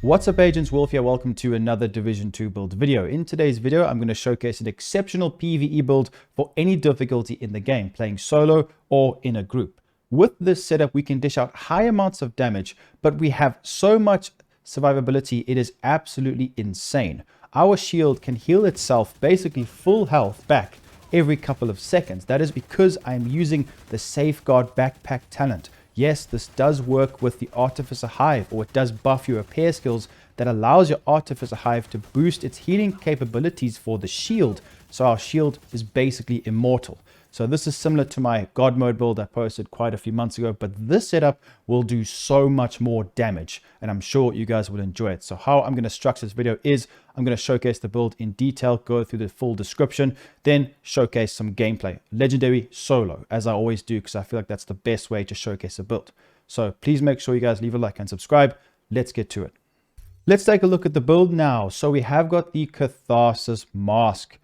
What's up agents, Wolf here, welcome to another Division 2 build video. In today's video, I'm going to showcase an exceptional PVE build for any difficulty in the game, playing solo or in a group. With this setup, we can dish out high amounts of damage, but we have so much survivability, it is absolutely insane. Our shield can heal itself basically full health back every couple of seconds. That is because I'm using the Safeguard backpack talent. Yes, this does work with the Artificer Hive, or it does buff your repair skills that allows your Artificer Hive to boost its healing capabilities for the shield. So our shield is basically immortal. So this is similar to my God mode build I posted quite a few months ago, but this setup will do so much more damage, and I'm sure you guys will enjoy it. So how I'm going to structure this video is I'm going to showcase the build in detail, go through the full description, then showcase some gameplay. Legendary solo, as I always do, because I feel like that's the best way to showcase a build. So please make sure you guys leave a like and subscribe. Let's get to it. Let's take a look at the build now. So we have got the Catharsis mask.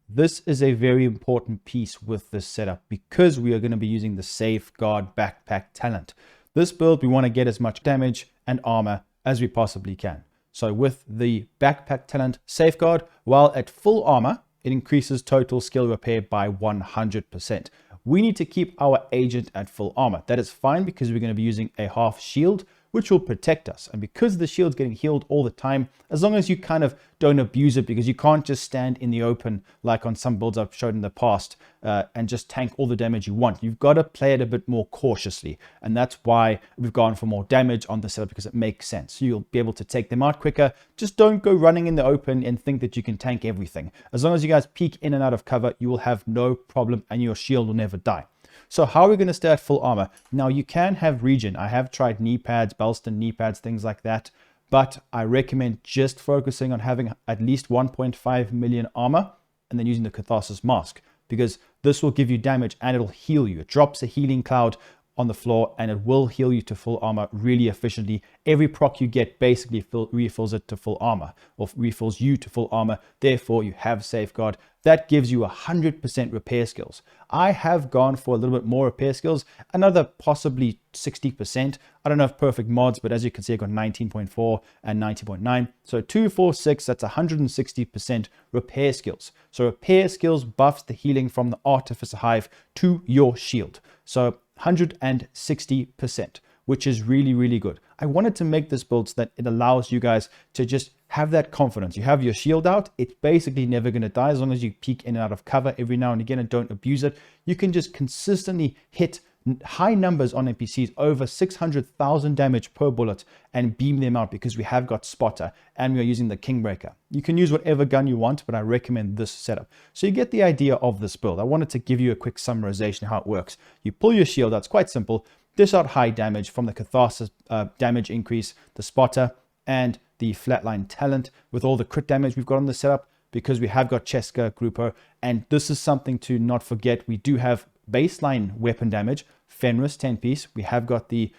This is a very important piece with this setup because we are going to be using the Safeguard backpack talent. This build, we want to get as much damage and armor as we possibly can. So with the backpack talent Safeguard, while at full armor, it increases total skill repair by 100%. We need to keep our agent at full armor. That is fine because we're going to be using a half shield, which will protect us. And because the shield's getting healed all the time, as long as you kind of don't abuse it, because you can't just stand in the open like on some builds I've showed in the past and just tank all the damage you want. You've got to play it a bit more cautiously. And that's why we've gone for more damage on the setup, because it makes sense. You'll be able to take them out quicker. Just don't go running in the open and think that you can tank everything. As long as you guys peek in and out of cover, you will have no problem and your shield will never die. So how are we going to stay at full armor? Now you can have regen. I have tried knee pads, Belston knee pads, things like that. But I recommend just focusing on having at least 1.5 million armor and then using the Catharsis mask, because this will give you damage and it'll heal you. It drops a healing cloud on the floor and it will heal you to full armor really efficiently. Every proc you get basically refills it to full armor, or refills you to full armor. Therefore you have Safeguard. That gives you 100% repair skills. I have gone for a little bit more repair skills, another possibly 60%. I don't have perfect mods, but as you can see, I got 19.4 and 90.9. So 2, 4, 6, that's 160% repair skills. So repair skills buffs the healing from the Artificer Hive to your shield. So 160%, which is really, really good. I wanted to make this build so that it allows you guys to just have that confidence. You have your shield out, it's basically never going to die as long as you peek in and out of cover every now and again and don't abuse it. You can just consistently hit high numbers on NPCs, over 600,000 damage per bullet, and beam them out because we have got spotter and we are using the Kingbreaker. You can use whatever gun you want, but I recommend this setup. So you get the idea of this build. I wanted to give you a quick summarization of how it works. You pull your shield out, it's quite simple. Dish out high damage from the Catharsis damage increase, the spotter, and the flatline talent with all the crit damage we've got on the setup, because we have got Cheska, Grupo, and this is something to not forget. We do have baseline weapon damage, Fenris 10 piece. We have got the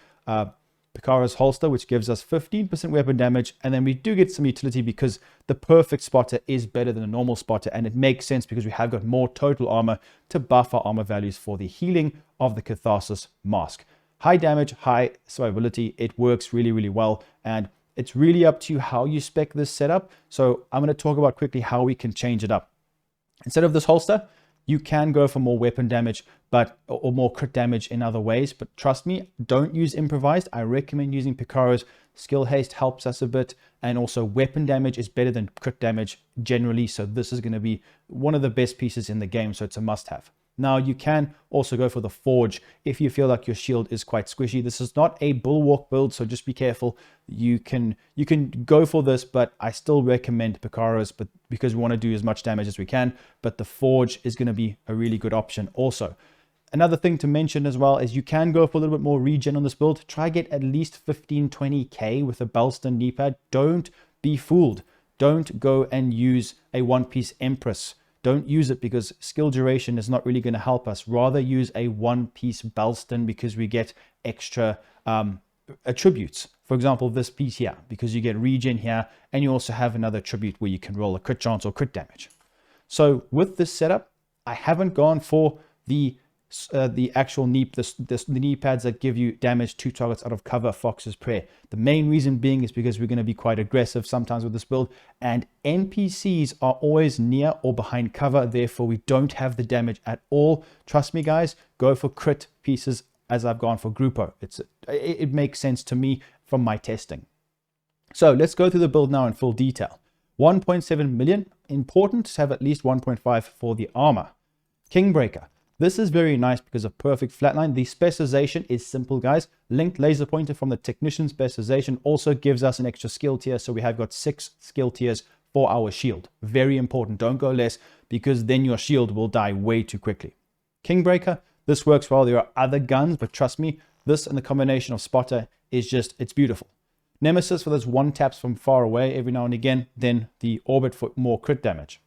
Picara's holster, which gives us 15% weapon damage, and then we do get some utility because the perfect spotter is better than a normal spotter, and it makes sense because we have got more total armor to buff our armor values for the healing of the Catharsis mask. High damage, high survivability, it works really, really well, and it's really up to you how you spec this setup. So I'm going to talk about quickly how we can change it up. Instead of this holster, you can go for more weapon damage, or more crit damage in other ways. But trust me, don't use improvised. I recommend using Picara's. Skill haste helps us a bit. And also weapon damage is better than crit damage generally. So this is going to be one of the best pieces in the game. So it's a must have. Now you can also go for the Forge if you feel like your shield is quite squishy. This is not a bulwark build, so just be careful. You can go for this, but I still recommend Picara's, but because we want to do as much damage as we can. But the Forge is going to be a really good option also. Another thing to mention as well is you can go for a little bit more regen on this build. Try get at least 15-20k with a Belston knee pad. Don't be fooled. Don't go and use a one-piece Empress. Don't use it because skill duration is not really going to help us. Rather use a one-piece Belston because we get extra attributes. For example, this piece here, because you get regen here, and you also have another attribute where you can roll a crit chance or crit damage. So with this setup, I haven't gone for the the actual knee, the knee pads that give you damage to targets out of cover, Fox's Prayer. The main reason being is because we're going to be quite aggressive sometimes with this build, and NPCs are always near or behind cover, therefore we don't have the damage at all. Trust me guys, go for crit pieces as I've gone for Grupo. It makes sense to me from my testing. So let's go through the build now in full detail. 1.7 million, important to have at least 1.5 for the armor. Kingbreaker. This is very nice because of perfect flatline. The specialization is simple, guys. Linked laser pointer from the technician specialization also gives us an extra skill tier. So we have got 6 skill tiers for our shield. Very important. Don't go less because then your shield will die way too quickly. Kingbreaker. This works well. There are other guns, but trust me, this and the combination of spotter is just, it's beautiful. Nemesis for those one taps from far away every now and again. Then the orbit for more crit damage.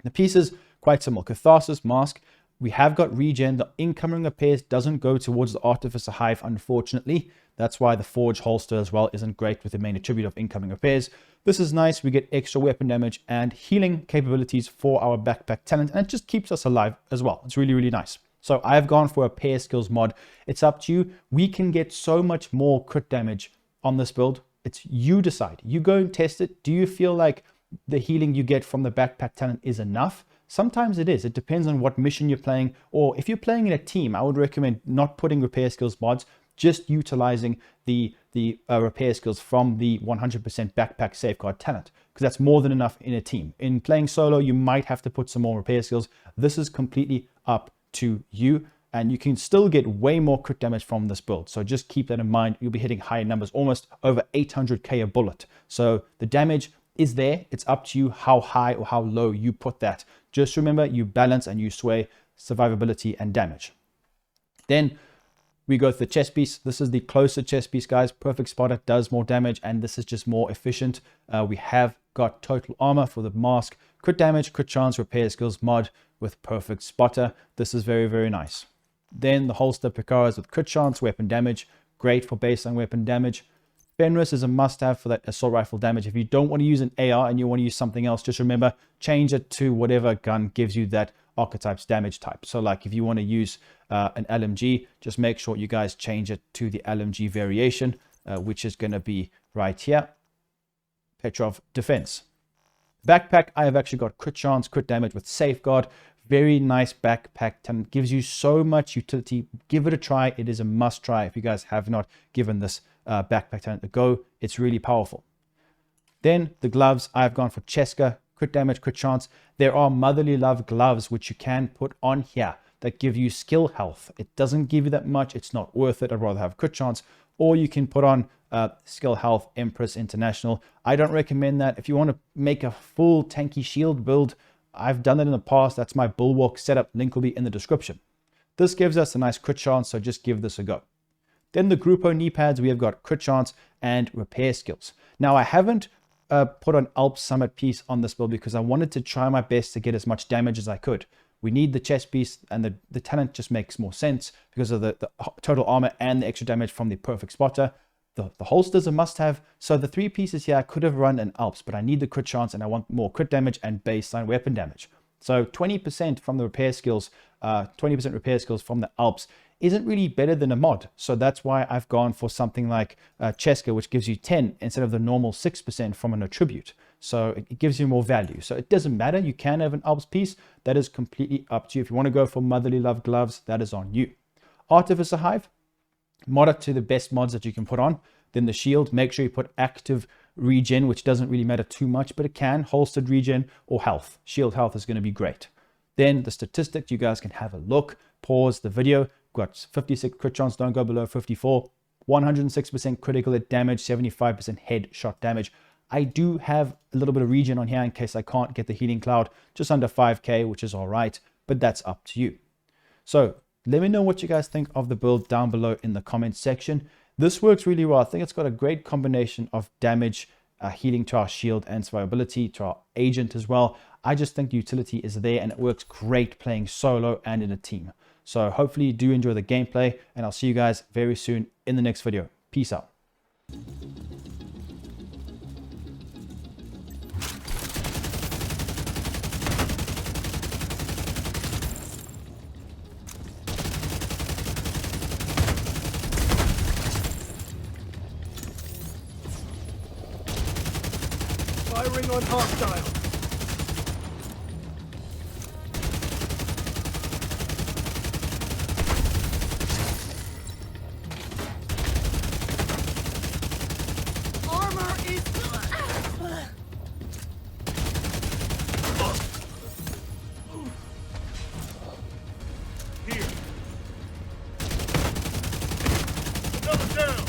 The pieces, quite simple. Catharsis, mask. We have got regen. The incoming repairs doesn't go towards the artificer hive, unfortunately. That's why the forge holster as well isn't great with the main attribute of incoming repairs. This is nice. We get extra weapon damage and healing capabilities for our backpack talent, and it just keeps us alive as well. It's really, really nice. So I've gone for a pair skills mod. It's up to you. We can get so much more crit damage on this build. It's you decide. You go and test it. Do you feel like the healing you get from the backpack talent is enough? Sometimes it is. It depends on what mission you're playing, or if you're playing in a team, I would recommend not putting repair skills mods, just utilizing the repair skills from the 100% backpack safeguard talent, because that's more than enough in a team. In playing solo, you might have to put some more repair skills. This is completely up to you, and you can still get way more crit damage from this build. So just keep that in mind. You'll be hitting higher numbers, almost over 800k a bullet. So the damage is there. It's up to you how high or how low you put that. Just remember, you balance and you sway survivability and damage. Then we go to the chest piece. This is the closer chest piece, guys. Perfect spotter does more damage, and this is just more efficient. We have got total armor for the mask, crit damage, crit chance, repair skills mod with perfect spotter. This is very, very nice. Then the holster Picaras with crit chance, weapon damage, great for baseline weapon damage. Fenris is a must-have for that assault rifle damage. If you don't want to use an AR and you want to use something else, just remember, change it to whatever gun gives you that archetype's damage type. So like if you want to use an LMG, just make sure you guys change it to the LMG variation, which is going to be right here. Petrov Defense. Backpack, I have actually got crit chance, crit damage with safeguard. Very nice backpack talent. Gives you so much utility. Give it a try. It is a must try if you guys have not given this backpack talent a go. It's really powerful. Then the gloves, I've gone for Cheska, crit damage, crit chance. There are motherly love gloves which you can put on here that give you skill health. It doesn't give you that much. It's not worth it. I'd rather have crit chance. Or you can put on skill health Empress International. I don't recommend that. If you want to make a full tanky shield build, I've done it in the past. That's my bulwark setup. Link will be in the description. This gives us a nice crit chance, so just give this a go. Then the Grupo knee pads, we have got crit chance and repair skills. Now I haven't put an Alps Summit piece on this build because I wanted to try my best to get as much damage as I could. We need the chest piece, and the talent just makes more sense because of the total armor and the extra damage from the perfect spotter. The holster's a must-have. So the 3 pieces here, I could have run an Alps, but I need the crit chance and I want more crit damage and baseline weapon damage. So 20% from the repair skills, 20% repair skills from the Alps isn't really better than a mod. So that's why I've gone for something like Cheska, which gives you 10 instead of the normal 6% from an attribute. So it gives you more value. So it doesn't matter. You can have an Alps piece. That is completely up to you. If you want to go for motherly love gloves, that is on you. Artificer Hive, mod it to the best mods that you can put on. Then the shield, make sure you put active regen, which doesn't really matter too much, but it can. Holstered regen or health. Shield health is going to be great. Then the statistics, you guys can have a look. Pause the video. Got 56 crit chance, don't go below 54. 106% critical hit damage, 75% head shot damage. I do have a little bit of regen on here in case I can't get the healing cloud. Just under 5k, which is all right, but that's up to you. So let me know what you guys think of the build down below in the comments section. This works really well. I think it's got a great combination of damage, healing to our shield, and survivability to our agent as well. I just think the utility is there and it works great playing solo and in a team. So hopefully you do enjoy the gameplay, and I'll see you guys very soon in the next video. Peace out. Firing on hostile. Armor is... Here. Another down.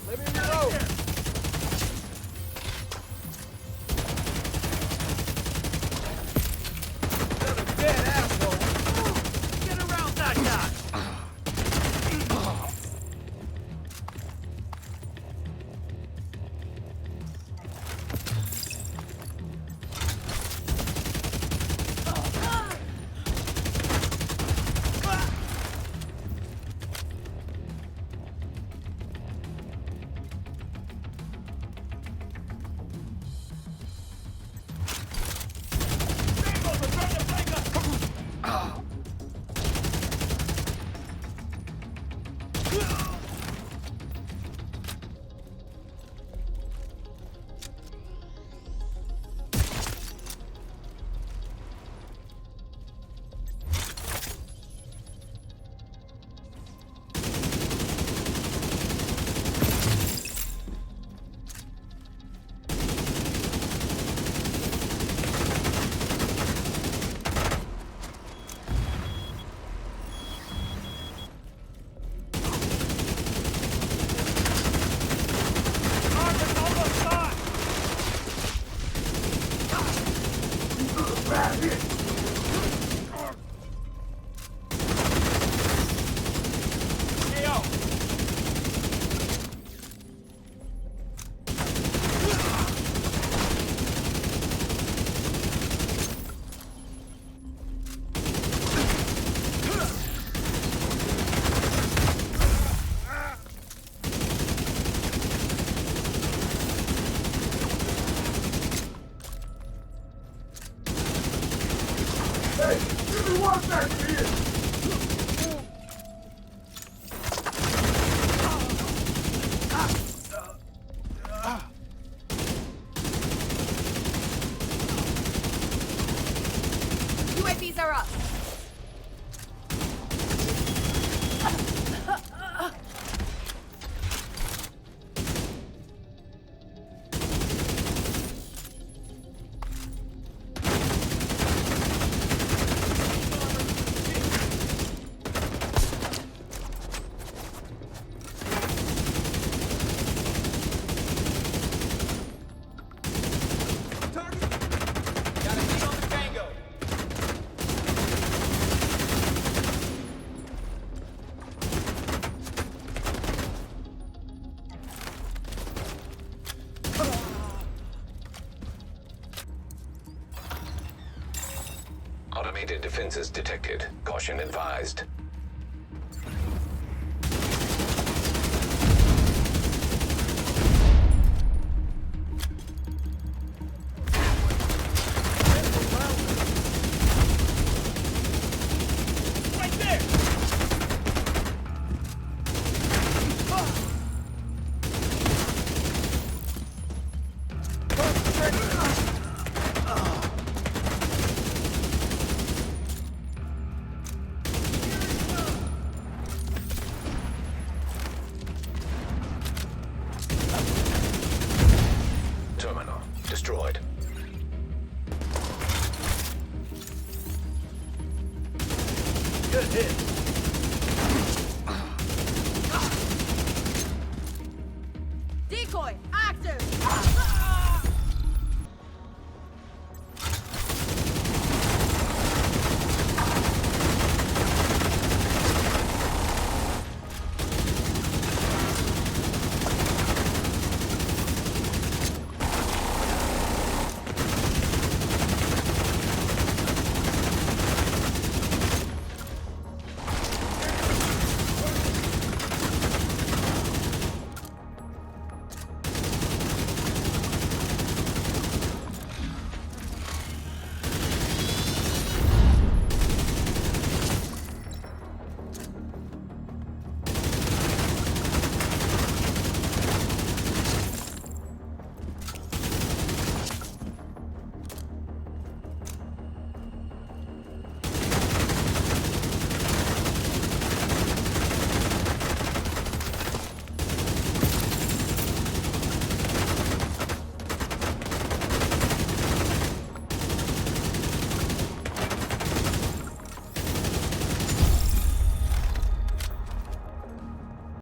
Let me reload. Another dead asshole. Get around that guy. Hey, give me one second here. UAVs are up. Automated defenses detected. Caution advised. Right there. Terminal destroyed. Good hit. Decoy, active!